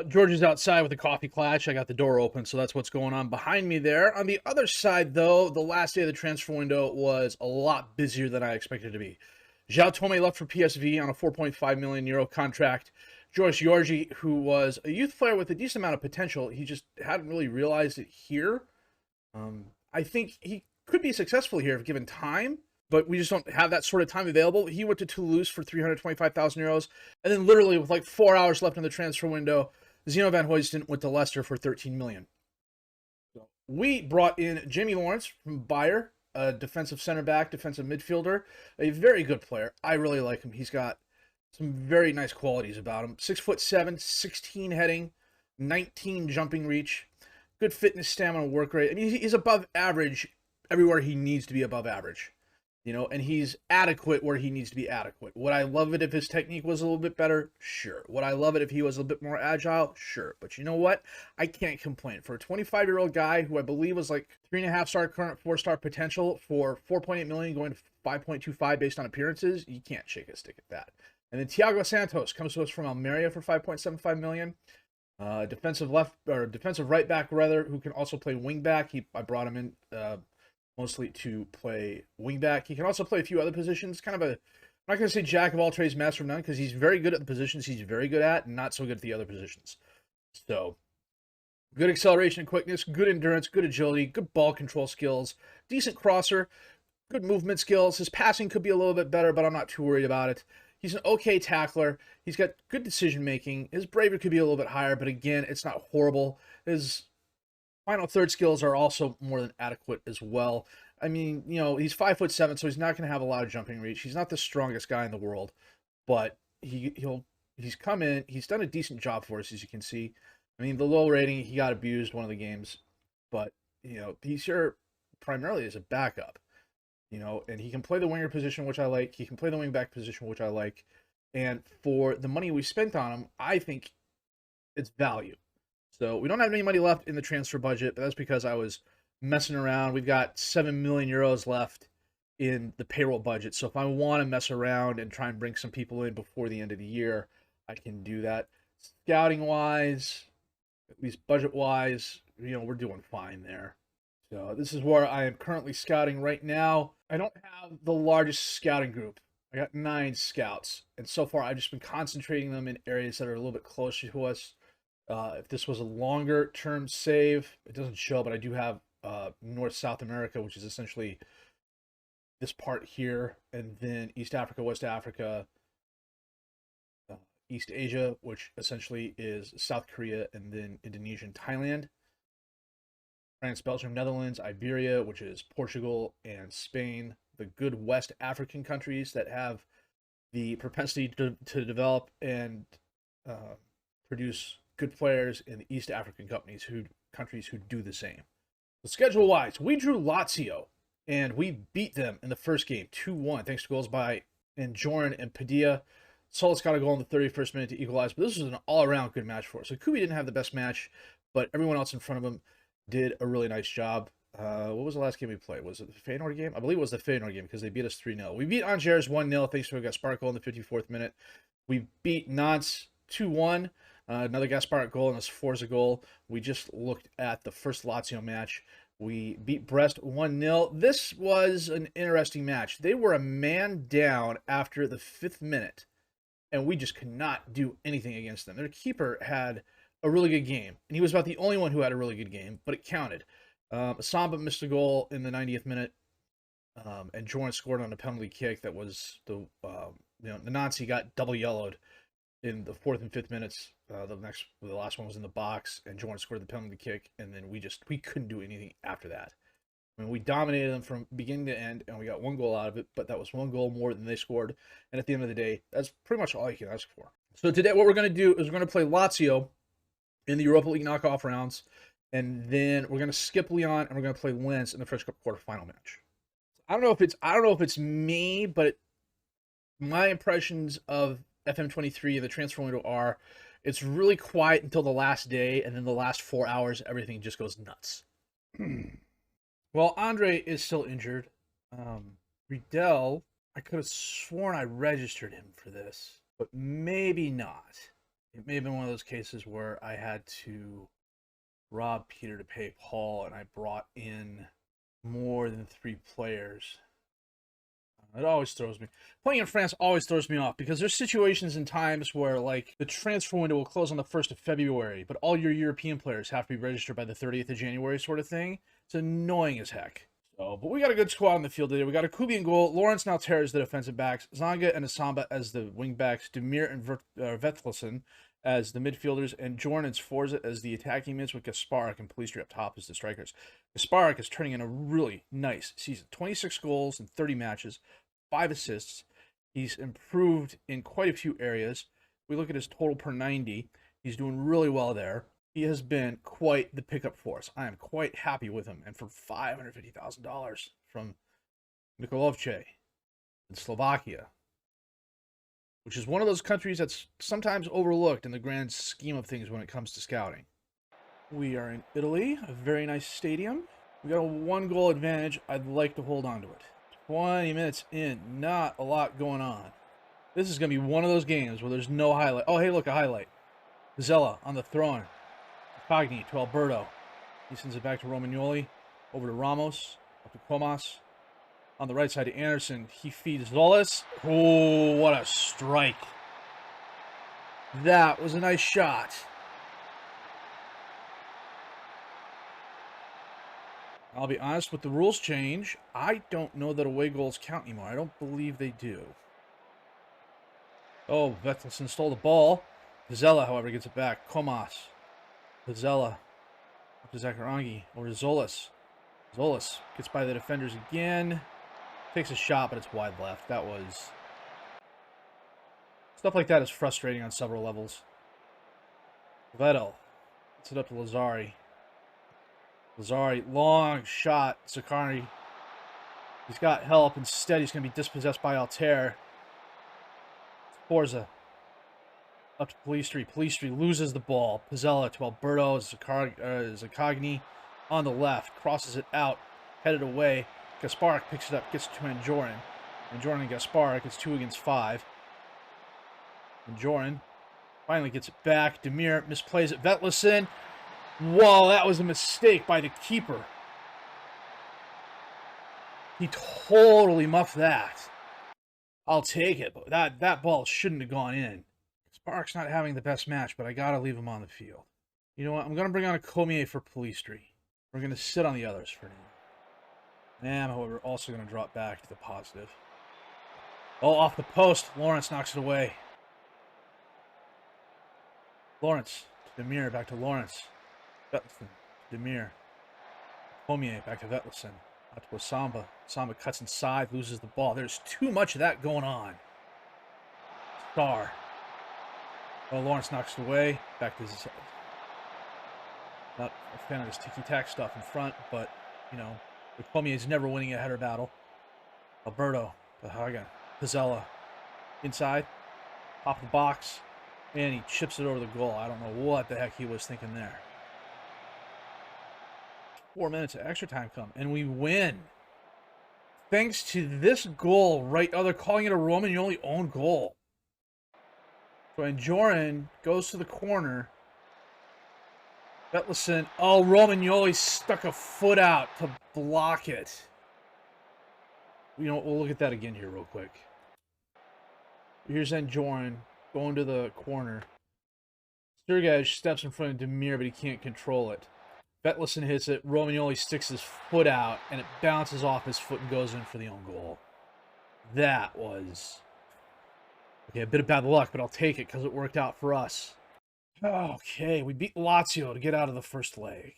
George is outside with a coffee clutch. I got the door open, so that's what's going on behind me there. On the other side, though, the last day of the transfer window was a lot busier than I expected it to be. João Tome left for PSV on a 4.5 million euro contract. Joris Georgi, who was a youth player with a decent amount of potential, he just hadn't really realized it here. I think he could be successful here if given time, but we just don't have that sort of time available. He went to Toulouse for 325,000 euros, and then literally with like 4 hours left in the transfer window, Zeno van Huysden went to Leicester for 13 million. So we brought in Jamie Lawrence from Bayer, a defensive center back, defensive midfielder, a very good player. I really like him. He's got some very nice qualities about him. 6'7", 16 heading, 19 jumping reach, good fitness, stamina, work rate. I mean, he's above average everywhere he needs to be above average. You know, and he's adequate where he needs to be adequate. Would I love it if his technique was a little bit better? Sure. Would I love it if he was a bit more agile? Sure. But you know what? I can't complain. For a 25-year-old guy who I believe was like 3.5-star current, 4-star potential for 4.8 million going to 5.25 based on appearances, you can't shake a stick at that. And then Thiago Santos comes to us from Almeria for 5.75 million. Defensive right back rather, who can also play wing back. I brought him in mostly to play wingback. He can also play a few other positions. Kind of a, I'm not going to say jack of all trades, master of none, because he's very good at the positions he's very good at, and not so good at the other positions. So, good acceleration and quickness, good endurance, good agility, good ball control skills, decent crosser, good movement skills. His passing could be a little bit better, but I'm not too worried about it. He's an okay tackler. He's got good decision making. His bravery could be a little bit higher, but again, it's not horrible. His final third skills are also more than adequate as well. I mean, you know, he's 5'7", so he's not going to have a lot of jumping reach. He's not the strongest guy in the world, but he's come in. He's done a decent job for us, as you can see. I mean, the low rating, he got abused one of the games, but you know, he's here primarily as a backup. You know, and he can play the winger position, which I like. He can play the wing back position, which I like. And for the money we spent on him, I think it's value. So we don't have any money left in the transfer budget, but that's because I was messing around. We've got 7 million euros left in the payroll budget. So if I want to mess around and try and bring some people in before the end of the year, I can do that. Scouting-wise, at least budget-wise, you know, we're doing fine there. So this is where I am currently scouting right now. I don't have the largest scouting group. I got 9 scouts. And so far, I've just been concentrating them in areas that are a little bit closer to us. If this was a longer term save, it doesn't show, but I do have North South America, which is essentially this part here, and then East Africa, West Africa, East Asia, which essentially is South Korea, and then Indonesia and Thailand. France, Belgium, Netherlands, Iberia, which is Portugal and Spain, the good West African countries that have the propensity to develop and produce good players, in the East African countries who do the same. So schedule-wise, we drew Lazio, and we beat them in the first game, 2-1, thanks to goals by Anjorin and Padilla. Solis got a goal in the 31st minute to equalize, but this was an all-around good match for us. So Kubi didn't have the best match, but everyone else in front of him did a really nice job. What was the last game we played? Was it the Feyenoord game? I believe it was the Feyenoord game because they beat us 3-0. We beat Angers 1-0 thanks to a Gaspar goal in the 54th minute. We beat Nantes 2-1. Another Gaspar goal and a Forza goal. We just looked at the first Lazio match. We beat Brest 1-0. This was an interesting match. They were a man down after the 5th minute, and we just could not do anything against them. Their keeper had a really good game, and he was about the only one who had a really good game, but it counted. Samba missed a goal in the 90th minute, and Jordan scored on a penalty kick that was the Nazi got double yellowed in the 4th and 5th minutes. The last one was in the box, and Jordan scored the penalty kick, and then we couldn't do anything after that. I mean, we dominated them from beginning to end, and we got 1 goal out of it, but that was 1 goal more than they scored. And at the end of the day, that's pretty much all you can ask for. So today, what we're going to do is we're going to play Lazio in the Europa League knockoff rounds, and then we're going to skip Lyon, and we're going to play Lens in the French Cup quarterfinal match. I don't know if it's me, but my impressions of FM23 and the transfer window are, it's really quiet until the last day, and then the last 4 hours, everything just goes nuts. Well, Andre is still injured. Riedel, I could have sworn I registered him for this, but maybe not. It may have been one of those cases where I had to rob Peter to pay Paul, and I brought in more than 3 players. It always throws me. Playing in France always throws me off because there's situations and times where, like, the transfer window will close on the 1st of February, but all your European players have to be registered by the 30th of January sort of thing. It's annoying as heck. So, but we got a good squad on the field today. We got a Kubi in goal, Lawrence now as the defensive backs, Zanga and Asamba as the wing backs, Demir and Vetlesen as the midfielders, and Jorn and Sforza as the attacking mids, with Gasparik and Polistri up top as the strikers. Gasparik is turning in a really nice season. 26 goals in 30 matches, 5 assists. He's improved in quite a few areas. We look at his total per 90. He's doing really well there. He has been quite the pickup for us. I am quite happy with him. And for $550,000 from Mikolovce in Slovakia, which is one of those countries that's sometimes overlooked in the grand scheme of things when it comes to scouting. We are in Italy, a very nice stadium. We got a 1-goal advantage. I'd like to hold on to it. 20 minutes in, not a lot going on. This is going to be one of those games where there's no highlight. Oh, hey, look, a highlight. Zella on the throw-in. Cogni to Alberto. He sends it back to Romagnoli. Over to Ramos. Up to Comas. On the right side to Anderson. He feeds Zolas. Oh, what a strike. That was a nice shot. I'll be honest, with the rules change, I don't know that away goals count anymore. I don't believe they do. Oh, Vetlesen stole the ball. Zella, however, gets it back. Comas. Zella. Up to Zakarangi. Over to Zolas. Zolas gets by the defenders again. Takes a shot, but it's wide left. That was... Stuff like that is frustrating on several levels. Vettel. Gets it up to Lazzari. Lazzari, long shot. Zakari. He's got help. Instead, he's going to be dispossessed by Altair. Forza. Up to Polistri. Polistri loses the ball. Pizzella to Alberto. Zakagni on the left. Crosses it out. Headed away. Gasparik picks it up. Gets to Anjorin. Anjorin and Gasparik. It's 2 against 5. Anjorin finally gets it back. Demir misplays it. Vetlesen. Whoa, that was a mistake by the keeper. He totally muffed that. I'll take it, but that ball shouldn't have gone in. Spark's not having the best match, but I gotta leave him on the field. You know what? I'm gonna bring on a Comier for Polistri. We're gonna sit on the others for now. And, however, also gonna drop back to the positive. Oh, off the post. Lawrence knocks it away. Lawrence to Demir, back to Lawrence. Vetlesen, Demir. Comier, back to Vetlesen. Out to Asamba. Asamba cuts inside, loses the ball. There's too much of that going on. Star. Oh, Lawrence knocks it away. Back to his... Not a fan of his ticky-tack stuff in front, but, you know, Comier is never winning a header battle. Alberto. Bahaga. Pizzella. Inside. Top of the box. And he chips it over the goal. I don't know what the heck he was thinking there. 4 minutes of extra time come, and we win. Thanks to this goal, right? Oh, they're calling it a Romagnoli own goal. So Anjorin goes to the corner. Vetlesen. Oh, Romagnoli stuck a foot out to block it. You know, we'll look at that again here real quick. Here's Anjorin going to the corner. Sturgaj steps in front of Demir, but he can't control it. Vetlesen hits it. Romagnoli sticks his foot out, and it bounces off his foot and goes in for the own goal. That was... Okay, a bit of bad luck, but I'll take it because it worked out for us. Okay, we beat Lazio to get out of the first leg,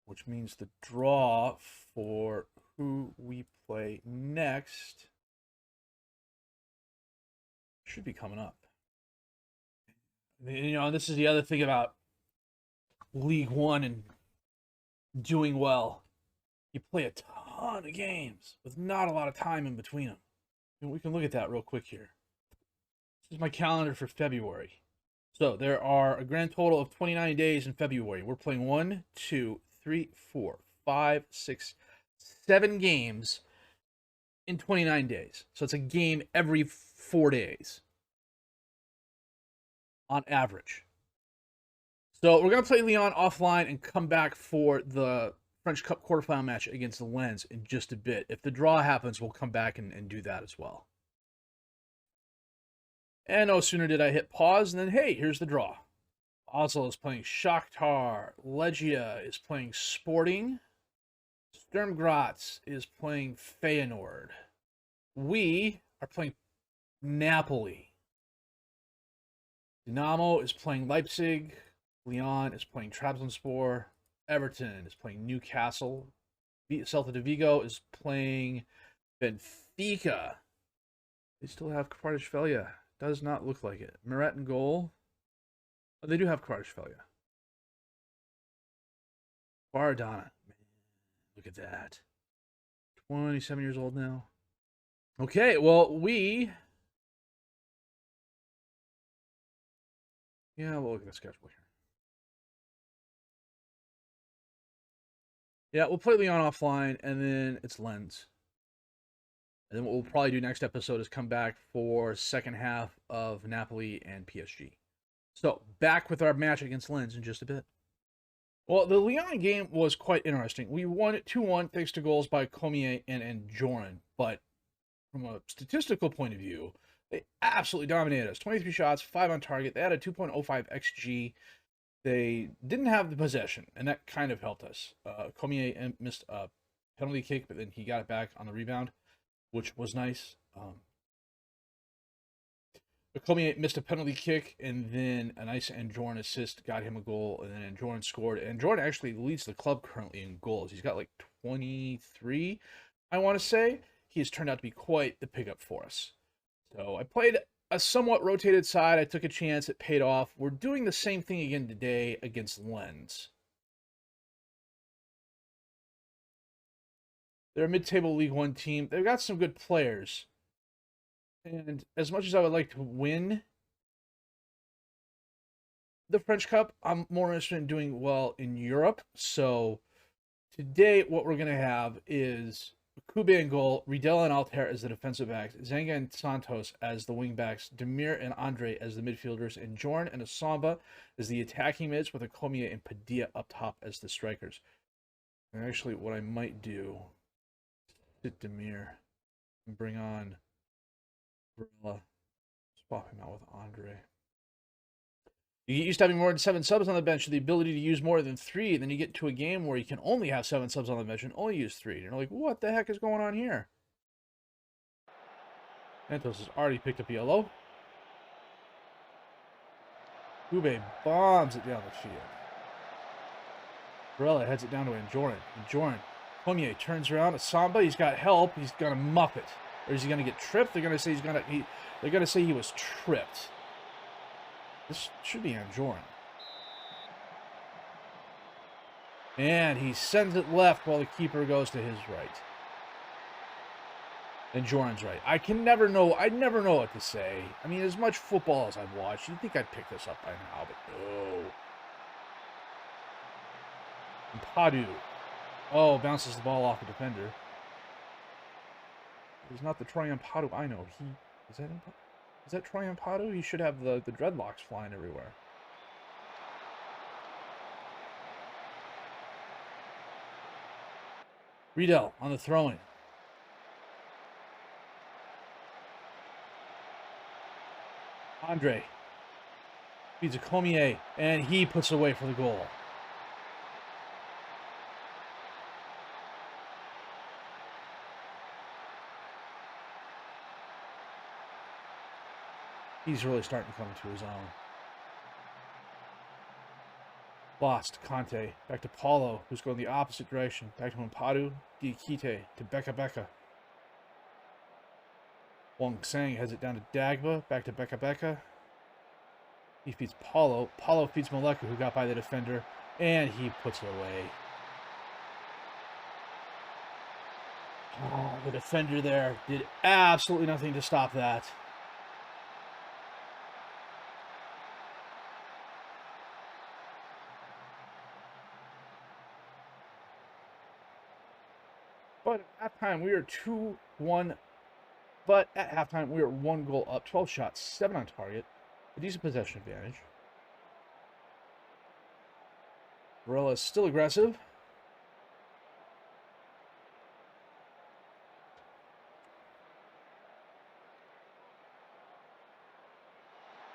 which means the draw for who we play next should be coming up. You know, this is the other thing about League One and doing well. You play a ton of games with not a lot of time in between them. And we can look at that real quick here. This is my calendar for February. So there are a grand total of 29 days in February. We're playing 1, 2, 3, 4, 5, 6, 7 games in 29 days. So it's a game every 4 days on average. So we're going to play Lyon offline and come back for the French Cup quarterfinal match against Lens in just a bit. If the draw happens, we'll come back and do that as well. And no sooner did I hit pause than, hey, here's the draw. Oslo is playing Shakhtar. Legia is playing Sporting. Sturm Graz is playing Feyenoord. We are playing Napoli. Dinamo is playing Leipzig. Lyon is playing Trabzonspor. Everton is playing Newcastle. Celta de Vigo is playing Benfica. They still have Kvaratskhelia. Does not look like it. Meret in goal. Oh, they do have Kvaratskhelia. Baradana. Man, look at that. 27 years old now. Okay, well, yeah, we'll look at the schedule here. Yeah, we'll play Lyon offline, and then it's Lens. And then what we'll probably do next episode is come back for second half of Napoli and PSG. So, back with our match against Lens in just a bit. Well, the Lyon game was quite interesting. We won it 2-1 thanks to goals by Comier and Anjorin. But from a statistical point of view, they absolutely dominated us. 23 shots, 5 on target. They had a 2.05 XG. They didn't have the possession, and that kind of helped us. Comier missed a penalty kick, but then he got it back on the rebound, which was nice. But Comier missed a penalty kick, and then a nice Anjorin assist got him a goal, and then Anjorin scored. Anjorin actually leads the club currently in goals. He's got like 23, I want to say. He has turned out to be quite the pickup for us. So I played a somewhat rotated side. I took a chance. It paid off. We're doing the same thing again today against Lens. They're a mid-table League One team. They've got some good players. And as much as I would like to win the French Cup, I'm more interested in doing well in Europe. So today what we're going to have is Kube in goal, Riedel and Altair as the defensive backs, Zenga and Santos as the wing backs, Demir and Andre as the midfielders, and Jorn and Asamba as the attacking mids, with Akomia and Padilla up top as the strikers. And actually, what I might do is sit Demir and bring on Barella, swap him out with Andre. You get used to having more than 7 subs on the bench, the ability to use more than 3, and then you get to a game where you can only have 7 subs on the bench and only use 3. And you're like, what the heck is going on here? Santos has already picked up yellow. Ube bombs it down the field. Barella heads it down to Anjorin. Anjorin. Comier turns around. Asamba, he's got help. He's gonna muff it. Or is he gonna get tripped? They're gonna say they're gonna say he was tripped. This should be Anjorin. And he sends it left while the keeper goes to his right. Anjorin's right. I never know what to say. I mean, as much football as I've watched, you'd think I'd pick this up by now, but no. And Padu. Oh, bounces the ball off the defender. He's not the Troyan Padu I know. Is that Troyan Padu? He should have the dreadlocks flying everywhere. Riedel on the throw-in. Andre feeds a Comier, and he puts it away for the goal. He's really starting to come into his own. Lost. Conte. Back to Paulo, who's going the opposite direction. Back to Mpadu. Diakite to Beka. Wong Sang heads it down to Dagba. Back to Beka. He feeds Paulo. Paulo feeds Maleka, who got by the defender. And he puts it away. Oh, the defender there did absolutely nothing to stop that. But at halftime, we were 2-1. But at halftime, we were 1 goal up, 12 shots, 7 on target, a decent possession advantage. Varela is still aggressive.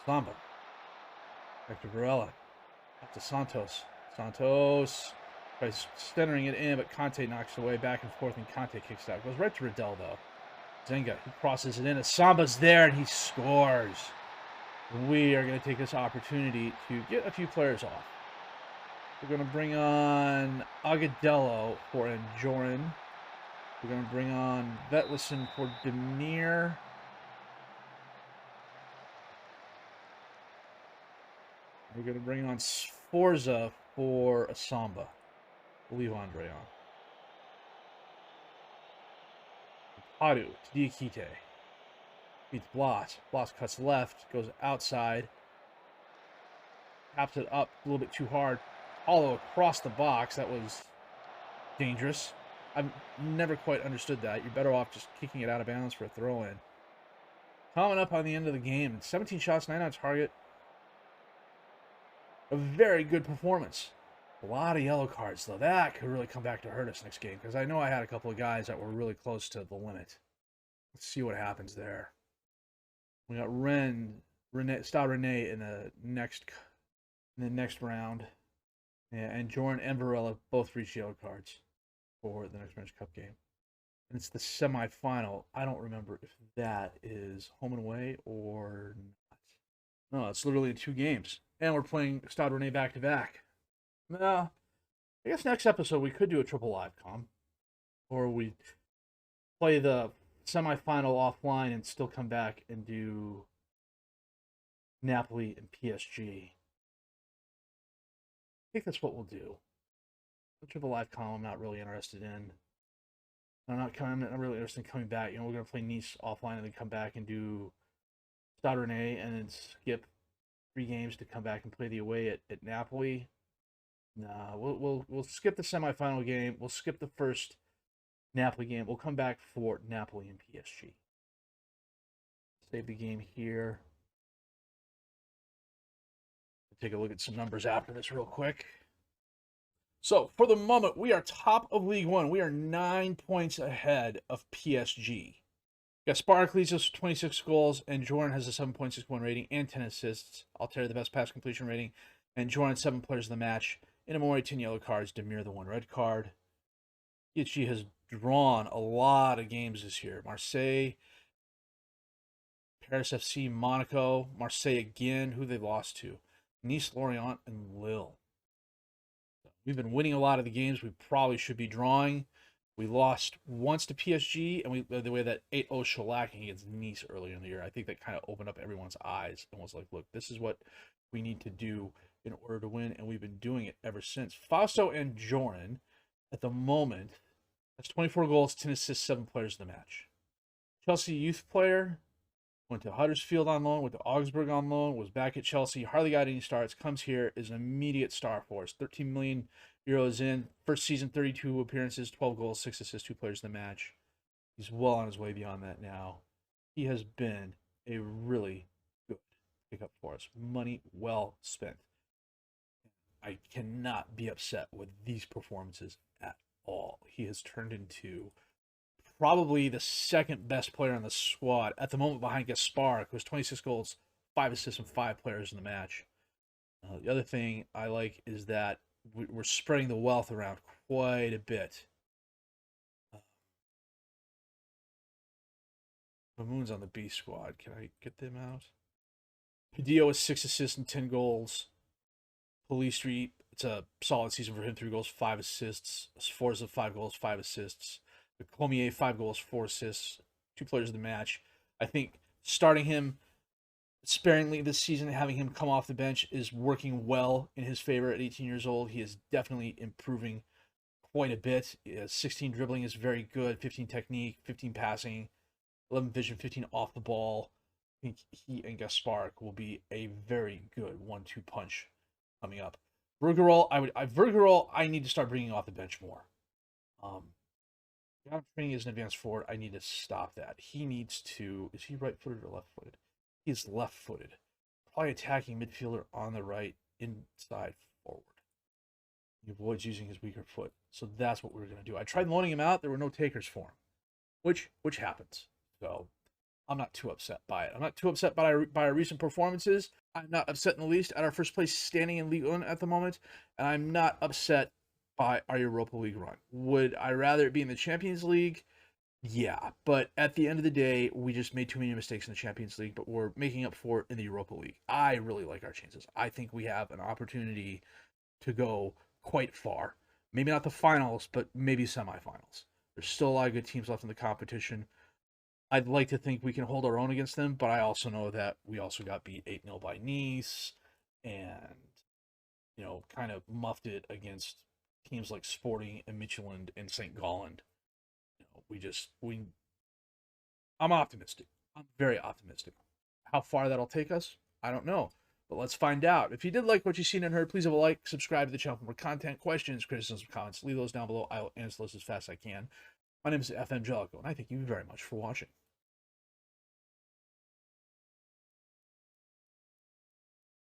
Samba. Back to Varela. Up to Santos. Santos tries centering it in, but Conte knocks it away back and forth, and Conte kicks it out. Goes right to Riddell, though. Zenga, he crosses it in, and Samba's there, and he scores. We are going to take this opportunity to get a few players off. We're going to bring on Agudelo for Anjorin. We're going to bring on Vetlison for Demir. We're going to bring on Sforza for Asamba. We'll leave Andre on. Padu to Diakite. Beats Blas. Blas cuts left, goes outside. Taps it up a little bit too hard. Hollow across the box. That was dangerous. I've never quite understood that. You're better off just kicking it out of bounds for a throw-in. Coming up on the end of the game. 17 shots, 9 on target. A very good performance. A lot of yellow cards, though. That could really come back to hurt us next game, because I know I had a couple of guys that were really close to the limit. Let's see what happens there. We got Stade Rennais in the next round. And Jordan and Varela both reached yellow cards for the next French Cup game. And it's the semifinal. I don't remember if that is home and away or not. No, it's literally 2 games. And we're playing Stade Rennais back-to-back. I guess next episode we could do a triple live com. Or we play the semifinal offline and still come back and do Napoli and PSG. I think that's what we'll do. The triple live com I'm not really interested in. I'm not really interested in coming back. You know, we're going to play Nice offline and then come back and do Stade Rennais and then skip 3 games to come back and play the away at Napoli. Nah, we'll skip the semifinal game. We'll skip the first Napoli game. We'll come back for Napoli and PSG. Save the game here. Take a look at some numbers after this real quick. So, for the moment, we are top of League One. We are 9 points ahead of PSG. Gaspar leads us with 26 goals, and Jordan has a 7.61 rating and 10 assists. Altair the best pass completion rating, and Jordan 7 players of the match. Inamori 10 yellow cards, Demir the 1 red card. Ichi has drawn a lot of games this year. Marseille, Paris FC, Monaco, Marseille again, who they lost to. Nice, Lorient, and Lille. We've been winning a lot of the games we probably should be drawing. We lost once to PSG, and the way that 8-0 shellacking against Nice earlier in the year, I think that kind of opened up everyone's eyes and was like, look, this is what we need to do in order to win, and we've been doing it ever since. Faustino Anjorin, at the moment, has 24 goals, 10 assists, 7 players in the match. Chelsea youth player, went to Huddersfield on loan, went to Augsburg on loan, was back at Chelsea, hardly got any starts, comes here, is an immediate star for us. 13 million euros in, first season, 32 appearances, 12 goals, 6 assists, 2 players in the match. He's well on his way beyond that now. He has been a really good pickup for us. Money well spent. I cannot be upset with these performances at all. He has turned into probably the second best player on the squad at the moment behind Gaspar, who has 26 goals, 5 assists, and 5 players in the match. The other thing I like is that we're spreading the wealth around quite a bit. Mamoon's on the B squad. Can I get them out? Padillo has 6 assists and 10 goals. Police Street, it's a solid season for him. 3 goals, 5 assists. Sforza, 5 goals, 5 assists. Comier, 5 goals, 4 assists. 2 players of the match. I think starting him sparingly this season, having him come off the bench is working well in his favor at 18 years old. He is definitely improving quite a bit. 16 dribbling is very good. 15 technique, 15 passing, 11 vision, 15 off the ball. I think he and Gaspar will be a very good 1-2 punch coming up. Vergerol, Vergerol, I need to start bringing off the bench more. Training as an advanced forward, I need to stop that. He needs to, is he right-footed or left-footed? He's left-footed. Probably attacking midfielder on the right, inside forward. He avoids using his weaker foot. So that's what we were going to do. I tried loaning him out. There were no takers for him, which happens. So I'm not too upset by it. I'm not too upset by our recent performances. I'm not upset in the least at our first place standing in Ligue 1 at the moment. And I'm not upset by our Europa League run. Would I rather it be in the Champions League? Yeah, but at the end of the day, we just made too many mistakes in the Champions League, but we're making up for it in the Europa League. I really like our chances. I think we have an opportunity to go quite far. Maybe not the finals, but maybe semifinals. There's still a lot of good teams left in the competition. I'd like to think we can hold our own against them, but I also know that we also got beat 8-0 by Nice and, kind of muffed it against teams like Sporting and Midtjylland and St. Gallen. I'm optimistic. I'm very optimistic. How far that'll take us, I don't know. But let's find out. If you did like what you've seen and heard, please have a like, subscribe to the channel for more content, questions, criticisms, comments. Leave those down below. I will answer those as fast as I can. My name is FM23, and I thank you very much for watching.